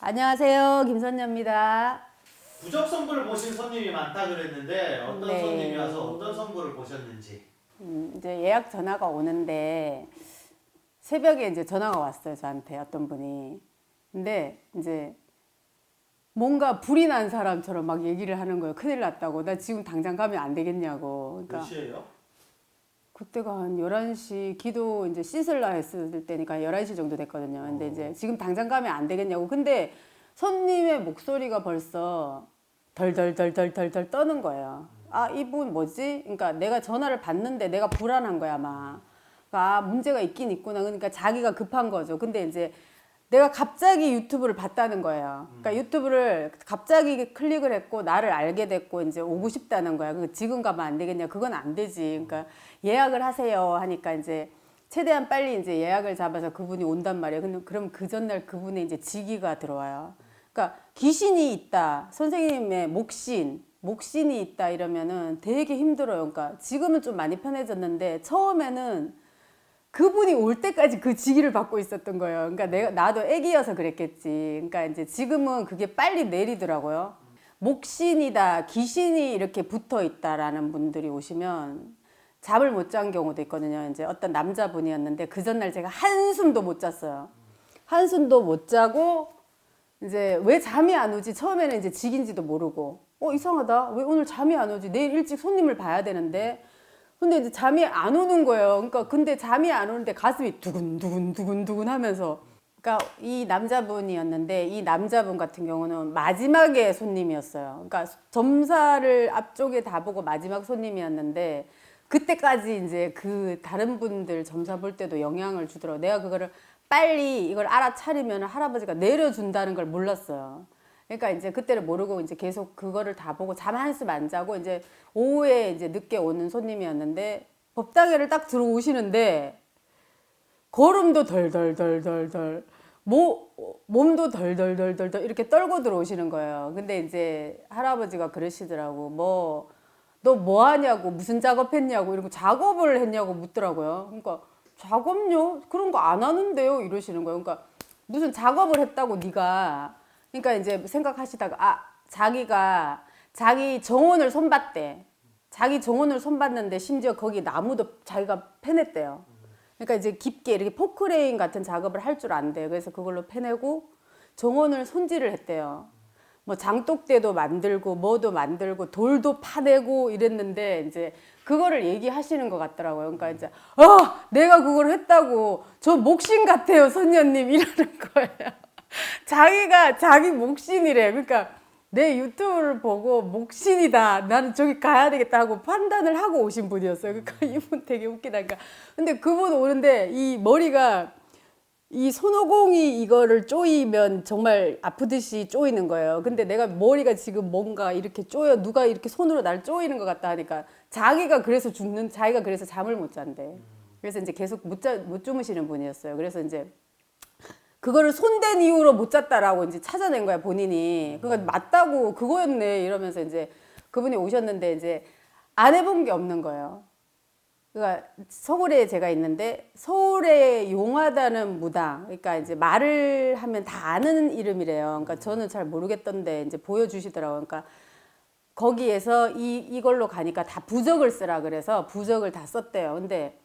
안녕하세요. 김선녀입니다. 부적 선물을 보신 손님이 많다 그랬는데 어떤 네. 손님이 와서 어떤 선물을 보셨는지. 이제 예약 전화가 오는데 새벽에 이제 전화가 왔어요. 저한테 어떤 분이. 근데 이제 뭔가 불이 난 사람처럼 막 얘기를 하는 거예요. 큰일 났다고. 나 지금 당장 가면 안 되겠냐고. 몇 그러니까 시에요? 그때가 한 11시 기도 이제 씻을라 했을 때니까 11시 정도 됐거든요. 근데 이제 지금 당장 가면 안 되겠냐고. 근데 손님의 목소리가 벌써 덜덜덜덜덜덜 떠는 거예요. 아, 이분 뭐지? 그러니까 내가 전화를 받는데 내가 불안한 거야, 아마. 아, 문제가 있긴 있구나. 그러니까 자기가 급한 거죠. 근데 이제 내가 갑자기 유튜브를 봤다는 거예요. 그러니까 유튜브를 갑자기 클릭을 했고 나를 알게 됐고 이제 오고 싶다는 거야. 그 지금 가면 안 되겠냐? 그건 안 되지. 그러니까 예약을 하세요 하니까 이제 최대한 빨리 이제 예약을 잡아서 그분이 온단 말이에요. 근데 그럼 그 전날 그분의 이제 직위가 들어와요. 그러니까 귀신이 있다. 선생님의 목신이 있다 이러면은 되게 힘들어요. 그러니까 지금은 좀 많이 편해졌는데 처음에는 그분이 올 때까지 그 직위를 받고 있었던 거예요. 그러니까 나도 애기여서 그랬겠지. 그러니까 이제 지금은 그게 빨리 내리더라고요. 목신이다, 귀신이 이렇게 붙어 있다라는 분들이 오시면 잠을 못 잔 경우도 있거든요. 이제 어떤 남자분이었는데 그 전날 제가 한숨도 못 잤어요. 한숨도 못 자고 이제 왜 잠이 안 오지? 처음에는 이제 직인지도 모르고 이상하다. 왜 오늘 잠이 안 오지? 내일 일찍 손님을 봐야 되는데 근데 이제 잠이 안 오는 거예요. 그러니까 근데 잠이 안 오는데 가슴이 두근두근 하면서 그러니까 이 남자분이었는데 이 남자분 같은 경우는 마지막에 손님이었어요. 그러니까 점사를 앞쪽에 다 보고 마지막 손님이었는데 그때까지 이제 그 다른 분들 점사 볼 때도 영향을 주더라고요. 내가 그거를 빨리 이걸 알아차리면 할아버지가 내려준다는 걸 몰랐어요. 그러니까 이제 그때를 모르고 이제 계속 그거를 다 보고 잠 한숨 안 자고 이제 오후에 이제 늦게 오는 손님이었는데 법당에를 딱 들어오시는데 걸음도 덜덜덜덜덜 몸도 덜덜덜덜덜 이렇게 떨고 들어오시는 거예요. 근데 이제 할아버지가 그러시더라고. 너 뭐 하냐고 무슨 작업했냐고 이러고 작업을 했냐고 묻더라고요. 그러니까 작업요? 그런 거 안 하는데요 이러시는 거예요. 그러니까 무슨 작업을 했다고 네가 그러니까 이제 생각하시다가 자기가 자기 정원을 손봤대. 자기 정원을 손봤는데 심지어 거기 나무도 자기가 패냈대요. 그러니까 이제 깊게 이렇게 포크레인 같은 작업을 할 줄 안대요. 그래서 그걸로 패내고 정원을 손질을 했대요. 뭐 장독대도 만들고 뭐도 만들고 돌도 파내고 이랬는데 이제 그거를 얘기하시는 것 같더라고요. 그러니까 이제 내가 그걸 했다고 저 목신 같아요 선녀님 이러는 거예요. 자기가 자기 목신이래. 그러니까 내 유튜브를 보고 목신이다. 나는 저기 가야 되겠다 하고 판단을 하고 오신 분이었어요. 그러니까 이분 되게 웃기다. 그러니까 근데 그분 오는데 이 머리가 이 손오공이 이거를 쪼이면 정말 아프듯이 쪼이는 거예요. 근데 내가 머리가 지금 뭔가 이렇게 쪼여 누가 이렇게 손으로 날 쪼이는 것 같다 하니까 자기가 그래서 잠을 못 잔대. 그래서 이제 계속 못 주무시는 분이었어요. 그래서 이제 그거를 손댄 이후로 못 잤다라고 이제 찾아낸 거야, 본인이. 그러니까 맞다고 그거였네 이러면서 이제 그분이 오셨는데 이제 안 해본 게 없는 거예요. 그러니까 서울에 제가 있는데 서울에 용하다는 무당, 그러니까 이제 말을 하면 다 아는 이름이래요. 그러니까 저는 잘 모르겠던데 이제 보여주시더라고요. 그러니까 거기에서 이걸로 가니까 다 부적을 쓰라 그래서 부적을 다 썼대요. 근데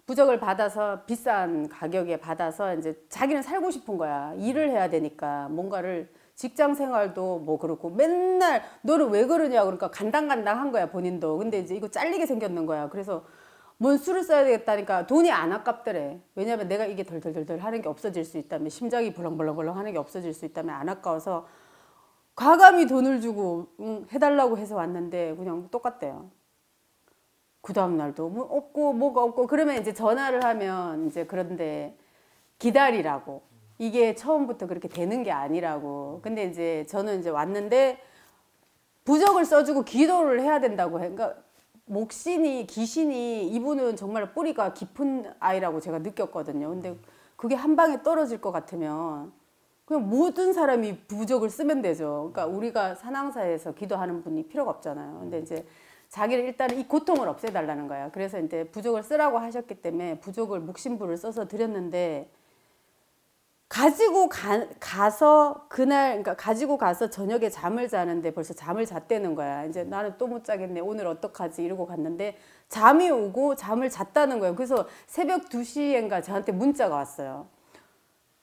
부적을 받아서 비싼 가격에 받아서 이제 자기는 살고 싶은 거야. 일을 해야 되니까 뭔가를 직장 생활도 뭐 그렇고 맨날 너는 왜 그러냐 그러니까 간당간당한 거야 본인도. 근데 이제 이거 잘리게 생겼는 거야. 그래서 뭔 수를 써야 되겠다니까 돈이 안 아깝더래. 왜냐면 내가 이게 덜덜덜덜 하는 게 없어질 수 있다면 심장이 벌렁벌렁벌렁 하는 게 없어질 수 있다면 안 아까워서 과감히 돈을 주고 해달라고 해서 왔는데 그냥 똑같대요. 그 다음날도 뭐 없고 뭐가 없고 그러면 이제 전화를 하면 이제 그런데 기다리라고 이게 처음부터 그렇게 되는 게 아니라고. 근데 이제 저는 이제 왔는데 부적을 써주고 기도를 해야 된다고 해. 그러니까 목신이 귀신이 이분은 정말 뿌리가 깊은 아이라고 제가 느꼈거든요. 근데 그게 한 방에 떨어질 것 같으면 그냥 모든 사람이 부적을 쓰면 되죠. 그러니까 우리가 산항사에서 기도하는 분이 필요가 없잖아요. 근데 이제 자기를 일단 이 고통을 없애달라는 거야. 그래서 이제 부적을 쓰라고 하셨기 때문에 부적을 목신부를 써서 드렸는데 가서 그날 그러니까 가지고 가서 저녁에 잠을 자는데 벌써 잠을 잤다는 거야. 이제 나는 또 못 자겠네. 오늘 어떡하지? 이러고 갔는데 잠이 오고 잠을 잤다는 거예요. 그래서 새벽 2시인가 저한테 문자가 왔어요.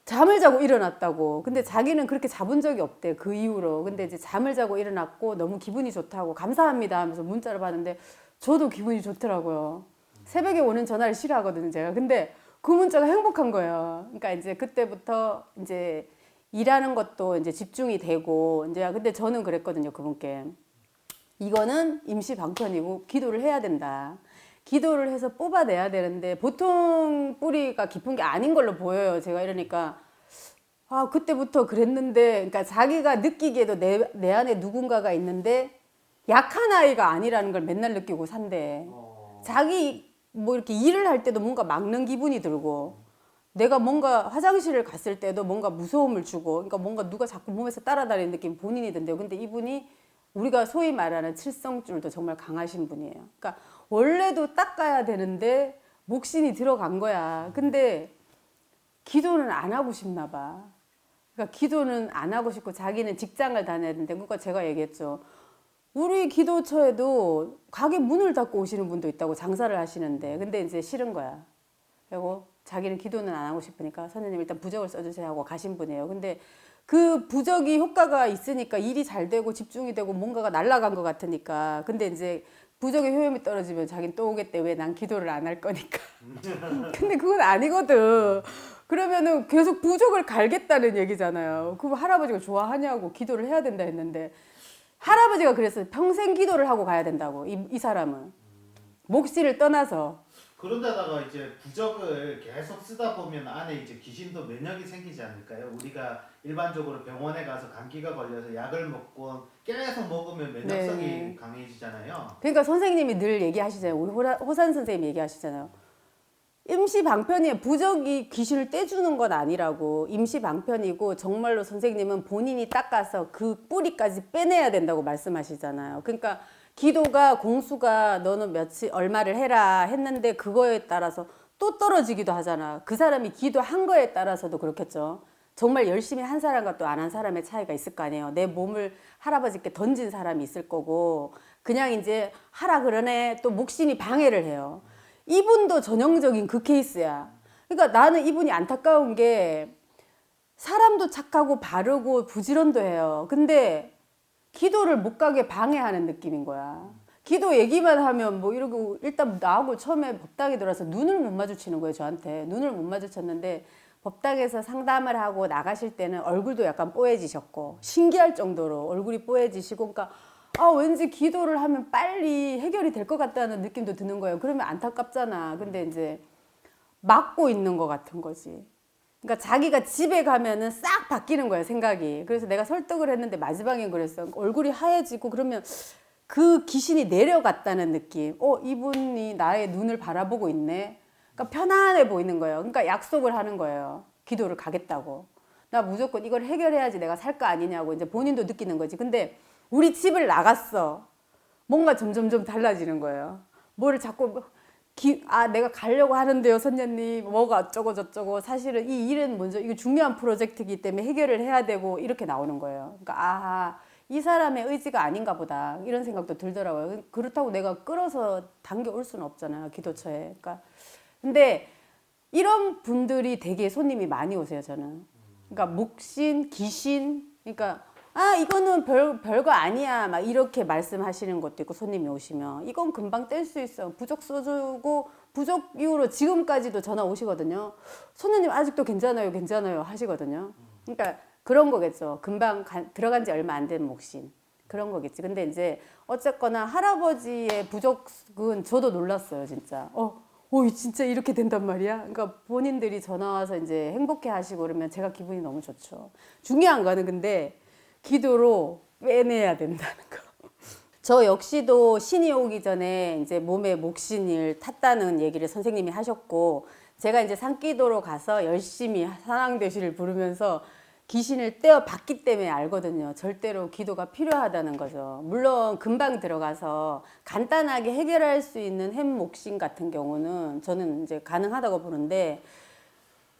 잠을 자고 일어났다고. 근데 자기는 그렇게 자본 적이 없대. 그 이후로. 근데 이제 잠을 자고 일어났고 너무 기분이 좋다고 감사합니다 하면서 문자를 받는데 저도 기분이 좋더라고요. 새벽에 오는 전화를 싫어하거든요, 제가. 근데 그 문자가 행복한 거예요. 그러니까 이제 그때부터 이제 일하는 것도 이제 집중이 되고 이제 근데 저는 그랬거든요, 그분께. 이거는 임시 방편이고 기도를 해야 된다. 기도를 해서 뽑아내야 되는데 보통 뿌리가 깊은 게 아닌 걸로 보여요. 제가 이러니까 아 그때부터 그랬는데 그러니까 자기가 느끼기에도 내 안에 누군가가 있는데 약한 아이가 아니라는 걸 맨날 느끼고 산대. 자기 뭐 이렇게 일을 할 때도 뭔가 막는 기분이 들고 내가 뭔가 화장실을 갔을 때도 뭔가 무서움을 주고 그러니까 뭔가 누가 자꾸 몸에서 따라다니는 느낌 본인이 든대요. 근데 이분이 우리가 소위 말하는 칠성줄도 정말 강하신 분이에요. 그러니까 원래도 닦아야 되는데 목신이 들어간 거야. 근데 기도는 안 하고 싶나 봐. 그러니까 기도는 안 하고 싶고 자기는 직장을 다녀야 되는데 그러니까 제가 얘기했죠. 우리 기도처에도 가게 문을 닫고 오시는 분도 있다고 장사를 하시는데 근데 이제 싫은 거야. 그리고 자기는 기도는 안 하고 싶으니까 선생님 일단 부적을 써주세요 하고 가신 분이에요. 근데 그 부적이 효과가 있으니까 일이 잘 되고 집중이 되고 뭔가가 날아간 것 같으니까 근데 이제 부적의 효용이 떨어지면 자기는 또 오겠대. 왜 난 기도를 안 할 거니까. 근데 그건 아니거든. 그러면은 계속 부적을 갈겠다는 얘기잖아요. 그럼 할아버지가 좋아하냐고 기도를 해야 된다 했는데 할아버지가 그랬어요. 평생 기도를 하고 가야 된다고. 이 사람은 몫을 떠나서. 그런데다가 이제 부적을 계속 쓰다 보면 안에 이제 귀신도 면역이 생기지 않을까요? 우리가 일반적으로 병원에 가서 감기가 걸려서 약을 먹고 계속 먹으면 면역성이 네. 강해지잖아요. 그러니까 선생님이 늘 얘기하시잖아요. 우리 호산 선생님이 얘기하시잖아요. 임시 방편이 부적이 귀신을 떼주는 건 아니라고. 임시 방편이고 정말로 선생님은 본인이 닦아서 그 뿌리까지 빼내야 된다고 말씀하시잖아요. 그러니까 기도가 공수가 너는 며칠 얼마를 해라 했는데 그거에 따라서 또 떨어지기도 하잖아. 그 사람이 기도한 거에 따라서도 그렇겠죠. 정말 열심히 한 사람과 또 안 한 사람의 차이가 있을 거 아니에요. 내 몸을 할아버지께 던진 사람이 있을 거고 그냥 이제 하라 그러네 또 목신이 방해를 해요. 이분도 전형적인 그 케이스야. 그러니까 나는 이분이 안타까운 게 사람도 착하고 바르고 부지런도 해요. 근데 기도를 못 가게 방해하는 느낌인 거야. 기도 얘기만 하면 뭐 이러고 일단 나하고 처음에 법당에 들어와서 눈을 못 마주치는 거예요. 저한테. 눈을 못 마주쳤는데 법당에서 상담을 하고 나가실 때는 얼굴도 약간 뽀얘지셨고 신기할 정도로 얼굴이 뽀얘지시고 그러니까 왠지 기도를 하면 빨리 해결이 될 것 같다는 느낌도 드는 거예요. 그러면 안타깝잖아. 근데 이제 막고 있는 것 같은 거지. 그러니까 자기가 집에 가면은 싹 바뀌는 거야, 생각이. 그래서 내가 설득을 했는데 마지막엔 그랬어. 얼굴이 하얘지고 그러면 그 귀신이 내려갔다는 느낌. 이분이 나의 눈을 바라보고 있네. 그러니까 편안해 보이는 거예요. 그러니까 약속을 하는 거예요. 기도를 가겠다고. 나 무조건 이걸 해결해야지 내가 살 거 아니냐고 이제 본인도 느끼는 거지. 근데 우리 집을 나갔어. 뭔가 점점점 달라지는 거예요. 뭐를 자꾸 내가 가려고 하는데요, 선녀님. 뭐가 어쩌고 저쩌고. 사실은 이 일은 먼저 이거 중요한 프로젝트이기 때문에 해결을 해야 되고 이렇게 나오는 거예요. 그러니까 이 사람의 의지가 아닌가 보다. 이런 생각도 들더라고요. 그렇다고 내가 끌어서 당겨올 수는 없잖아요, 기도처에. 그러니까 근데 이런 분들이 되게 손님이 많이 오세요, 저는. 그러니까 목신, 귀신, 그러니까 이거는 별거 아니야. 막 이렇게 말씀하시는 것도 있고, 손님이 오시면. 이건 금방 뗄 수 있어. 부적 써주고, 부적 이후로 지금까지도 전화 오시거든요. 손님 아직도 괜찮아요, 괜찮아요 하시거든요. 그러니까 그런 거겠죠. 금방 들어간 지 얼마 안 된 목신. 그런 거겠지. 근데 이제 어쨌거나 할아버지의 부적은 저도 놀랐어요, 진짜. 진짜 이렇게 된단 말이야? 그러니까 본인들이 전화 와서 이제 행복해 하시고 그러면 제가 기분이 너무 좋죠. 중요한 거는 근데 기도로 빼내야 된다는 거. 저 역시도 신이 오기 전에 이제 몸에 목신을 탔다는 얘기를 선생님이 하셨고, 제가 이제 산기도로 가서 열심히 산왕대시를 부르면서 귀신을 떼어 봤기 때문에 알거든요. 절대로 기도가 필요하다는 거죠. 물론 금방 들어가서 간단하게 해결할 수 있는 햄목신 같은 경우는 저는 이제 가능하다고 보는데,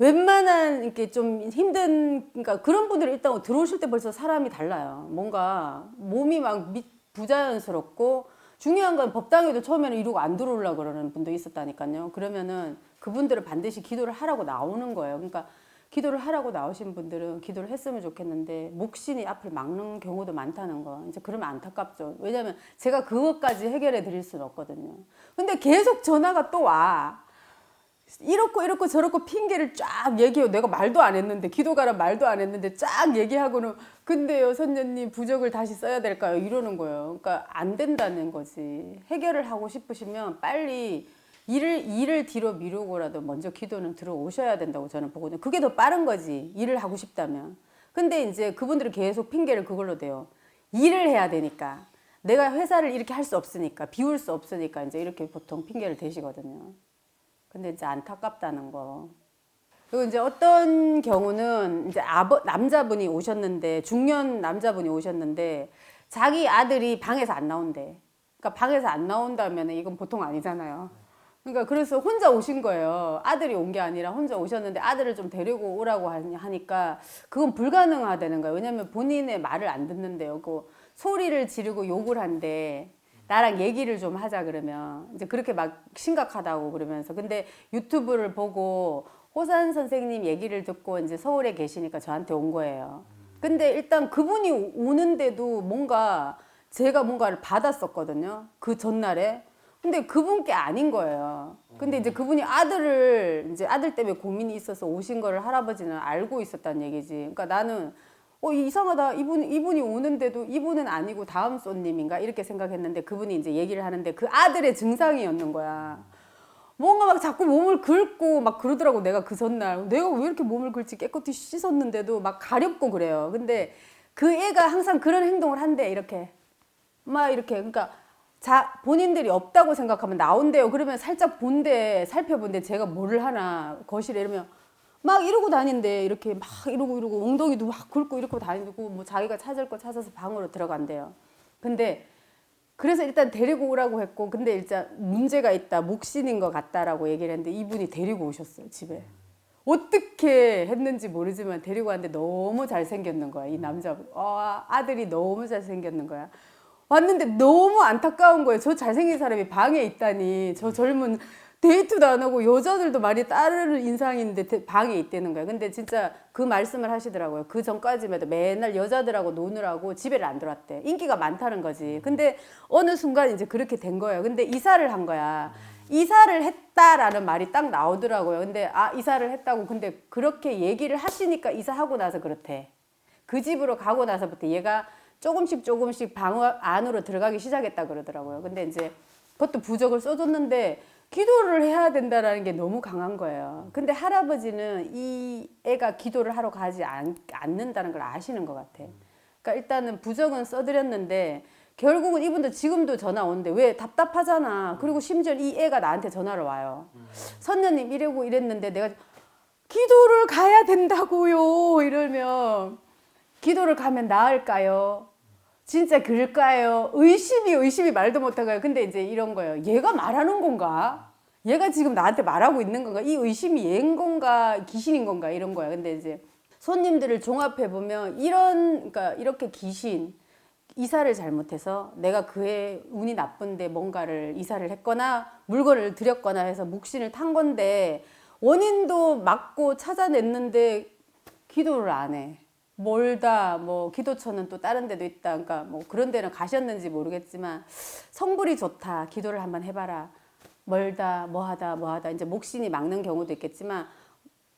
웬만한 이렇게 좀 힘든 그러니까 그런 분들이 일단 들어오실 때 벌써 사람이 달라요. 뭔가 몸이 막 부자연스럽고 중요한 건 법당에도 처음에는 이러고 안 들어오려고 그러는 분도 있었다니까요. 그러면은 그분들은 반드시 기도를 하라고 나오는 거예요. 그러니까 기도를 하라고 나오신 분들은 기도를 했으면 좋겠는데 목신이 앞을 막는 경우도 많다는 거. 이제 그러면 안타깝죠. 왜냐면 제가 그것까지 해결해 드릴 수는 없거든요. 근데 계속 전화가 또 와. 이렇고 저렇고 핑계를 쫙 얘기해요. 내가 말도 안 했는데 기도가라 말도 안 했는데 쫙 얘기하고는 근데요 선녀님 부적을 다시 써야 될까요? 이러는 거예요. 그러니까 안 된다는 거지. 해결을 하고 싶으시면 빨리 일을 뒤로 미루고라도 먼저 기도는 들어오셔야 된다고 저는 보거든요. 그게 더 빠른 거지. 일을 하고 싶다면. 근데 이제 그분들이 계속 핑계를 그걸로 대요. 일을 해야 되니까. 내가 회사를 이렇게 할 수 없으니까 비울 수 없으니까 이제 이렇게 보통 핑계를 대시거든요. 근데 이제 안타깝다는 거. 그리고 이제 어떤 경우는 이제 남자분이 오셨는데 중년 남자분이 오셨는데 자기 아들이 방에서 안 나온대. 그러니까 방에서 안 나온다면 이건 보통 아니잖아요. 그러니까 그래서 혼자 오신 거예요. 아들이 온 게 아니라 혼자 오셨는데 아들을 좀 데리고 오라고 하니까 그건 불가능하다는 거예요. 왜냐면 본인의 말을 안 듣는데요. 그 소리를 지르고 욕을 한대. 나랑 얘기를 좀 하자 그러면 이제 그렇게 막 심각하다고 그러면서 근데 유튜브를 보고 호산 선생님 얘기를 듣고 이제 서울에 계시니까 저한테 온 거예요. 근데 일단 그분이 오는데도 뭔가 제가 뭔가를 받았었거든요. 그 전날에. 근데 그분께 아닌 거예요. 근데 이제 그분이 이제 아들 때문에 고민이 있어서 오신 거를 할아버지는 알고 있었다는 얘기지. 그러니까 나는 이상하다. 이분이 오는데도 이분은 아니고 다음 손님인가? 이렇게 생각했는데 그분이 이제 얘기를 하는데 그 아들의 증상이었는 거야. 뭔가 막 자꾸 몸을 긁고 막 그러더라고. 내가 그 전날. 내가 왜 이렇게 몸을 긁지? 깨끗이 씻었는데도 막 가렵고 그래요. 근데 그 애가 항상 그런 행동을 한대. 이렇게. 막 이렇게. 그러니까 본인들이 없다고 생각하면 나온대요. 그러면 살짝 살펴본데 제가 뭐를 하나 거실에 이러면 막 이러고 다닌대. 이렇게 막 이러고 엉덩이도 막 긁고 이러고 다니고 뭐 자기가 찾을 거 찾아서 방으로 들어간대요. 근데 그래서 일단 데리고 오라고 했고 근데 일단 문제가 있다. 목신인 것 같다라고 얘기를 했는데 이분이 데리고 오셨어요. 집에. 어떻게 했는지 모르지만 데리고 왔는데 너무 잘생겼는 거야. 이 남자분. 아들이 너무 잘생겼는 거야. 왔는데 너무 안타까운 거예요. 저 잘생긴 사람이 방에 있다니. 저 젊은 데이트도 안 하고 여자들도 많이 따르는 인상인데 방에 있다는 거야. 근데 진짜 그 말씀을 하시더라고요. 그 전까지만 해도 맨날 여자들하고 노느라고 집에를 안 들어왔대. 인기가 많다는 거지. 근데 어느 순간 이제 그렇게 된 거예요. 근데 이사를 한 거야. 이사를 했다라는 말이 딱 나오더라고요. 근데 이사를 했다고. 근데 그렇게 얘기를 하시니까 이사하고 나서 그렇대. 그 집으로 가고 나서부터 얘가 조금씩 방 안으로 들어가기 시작했다 그러더라고요. 근데 이제 그것도 부적을 써줬는데 기도를 해야 된다라는 게 너무 강한 거예요. 근데 할아버지는 이 애가 기도를 하러 가지 않는다는 걸 아시는 것 같아. 그러니까 일단은 부적은 써드렸는데 결국은 이분도 지금도 전화 오는데 왜 답답하잖아. 그리고 심지어 이 애가 나한테 전화를 와요. 선녀님 이러고 이랬는데 내가 기도를 가야 된다고요. 이러면 기도를 가면 나을까요? 진짜 그럴까요? 의심이 말도 못하고요. 근데 이제 이런 거예요. 얘가 말하는 건가? 얘가 지금 나한테 말하고 있는 건가? 이 의심이 얘인 건가? 귀신인 건가? 이런 거야. 근데 이제 손님들을 종합해 보면 그러니까 이렇게 귀신 이사를 잘못해서 내가 그의 운이 나쁜데 뭔가를 이사를 했거나 물건을 들였거나 해서 묵신을 탄 건데 원인도 맞고 찾아냈는데 기도를 안 해. 멀다, 뭐 기도처는 또 다른 데도 있다. 그러니까 뭐 그런 데는 가셨는지 모르겠지만 성불이 좋다. 기도를 한번 해봐라. 멀다, 뭐하다. 이제 목신이 막는 경우도 있겠지만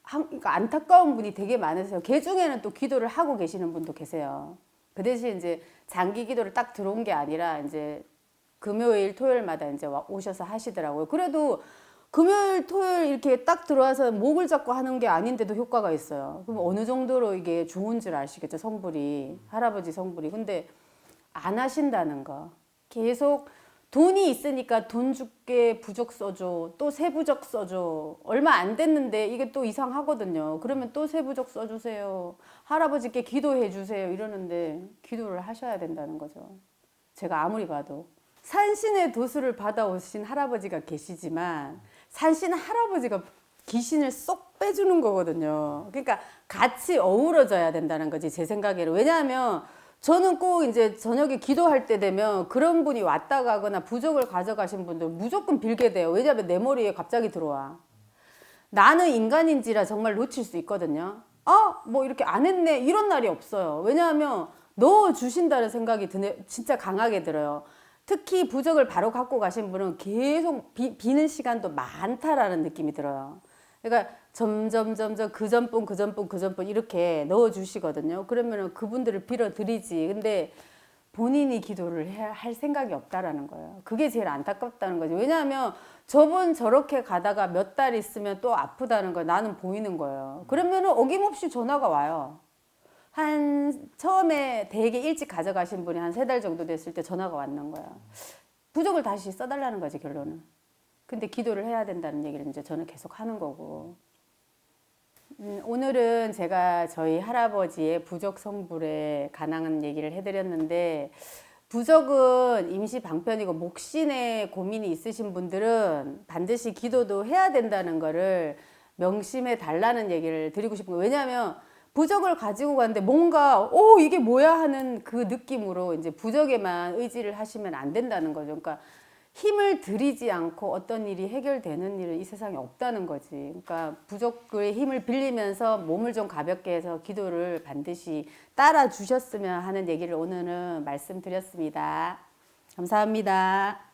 그러니까 안타까운 분이 되게 많으세요. 개 중에는 또 기도를 하고 계시는 분도 계세요. 그 대신 이제 장기 기도를 딱 들어온 게 아니라 이제 금요일, 토요일마다 이제 오셔서 하시더라고요. 그래도 금요일, 토요일 이렇게 딱 들어와서 목을 잡고 하는 게 아닌데도 효과가 있어요. 그럼 어느 정도로 이게 좋은 줄 아시겠죠, 성불이. 할아버지 성불이. 근데 안 하신다는 거. 계속 돈이 있으니까 돈 줄게 부적 써줘. 또 새 부적 써줘. 얼마 안 됐는데 이게 또 이상하거든요. 그러면 또 새 부적 써주세요. 할아버지께 기도해 주세요. 이러는데 기도를 하셔야 된다는 거죠. 제가 아무리 봐도. 산신의 도수를 받아오신 할아버지가 계시지만 산신 할아버지가 귀신을 쏙 빼주는 거거든요. 그러니까 같이 어우러져야 된다는 거지, 제 생각에는. 왜냐하면 저는 꼭 이제 저녁에 기도할 때 되면 그런 분이 왔다 가거나 부적을 가져가신 분들 무조건 빌게 돼요. 왜냐하면 내 머리에 갑자기 들어와. 나는 인간인지라 정말 놓칠 수 있거든요. 뭐 이렇게 안 했네. 이런 날이 없어요. 왜냐하면 넣어주신다는 생각이 진짜 강하게 들어요. 특히 부적을 바로 갖고 가신 분은 계속 비는 시간도 많다라는 느낌이 들어요. 그러니까 점점 그 전분 이렇게 넣어주시거든요. 그러면 그분들을 빌어드리지. 근데 본인이 기도를 할 생각이 없다라는 거예요. 그게 제일 안타깝다는 거죠. 왜냐하면 저분 저렇게 가다가 몇 달 있으면 또 아프다는 걸 나는 보이는 거예요. 그러면 어김없이 전화가 와요. 처음에 되게 일찍 가져가신 분이 한 3달 정도 됐을 때 전화가 왔는 거예요. 부적을 다시 써달라는 거지, 결론은. 근데 기도를 해야 된다는 얘기를 이제 저는 계속 하는 거고. 오늘은 제가 저희 할아버지의 부적 성불에 관한 얘기를 해드렸는데, 부적은 임시 방편이고 목신에 고민이 있으신 분들은 반드시 기도도 해야 된다는 거를 명심해 달라는 얘기를 드리고 싶은 거예요. 왜냐하면 부적을 가지고 가는데 뭔가 이게 뭐야 하는 그 느낌으로 이제 부적에만 의지를 하시면 안 된다는 거죠. 그러니까 힘을 들이지 않고 어떤 일이 해결되는 일은 이 세상에 없다는 거지. 그러니까 부적의 힘을 빌리면서 몸을 좀 가볍게 해서 기도를 반드시 따라 주셨으면 하는 얘기를 오늘은 말씀드렸습니다. 감사합니다.